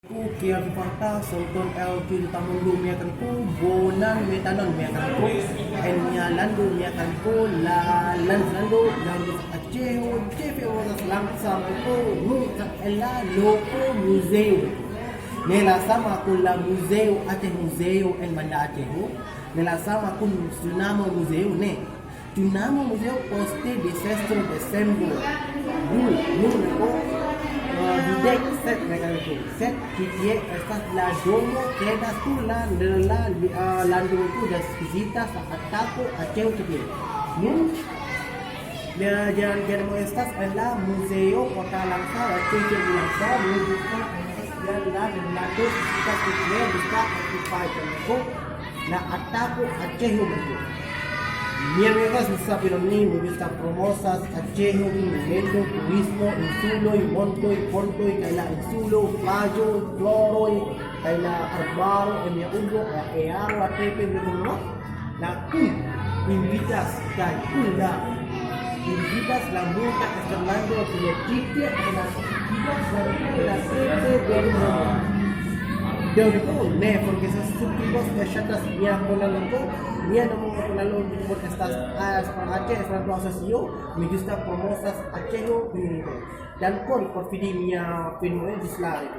Kian Fakta, Sultan LQ Tamundu miakan ko, Bonan Metanon miakan ko, Enya Landu miakan ko, La Lanzando, Landu Aceo, Chefe Oras Langsa ko, Nunca Ela Loco Museo. Nela sama kun la museo ate museo el manda Aceo, nela sama kun Tsunamo Museo ne. Tsunamo Museo poste desastre December. Nu Dudek set mekanik set kita estas la domo quedas tu la landu tu das visitas ataco a cheu tu nun jangan mau estas en la museo kota langsa cheu langsa buka la landu kita kita bisa occupy ko la ataco a cheu tu. Mientras está Pironi, me gusta promosas, achejo, invento, turismo, insulo, y monto, y ponto, y caila insulo, playo, cloro, y caila arbaro, en mi uno, earo, a tepe, y todo la invitas, caila, invitas la multa que está hablando de la chique, la sede del mundo. Ne, porque esas subtipos de chatas ya con la loco, ya no me con la loco porque estás Aceh Francois yo, me gusta promosas Aceh dan por video film di slide.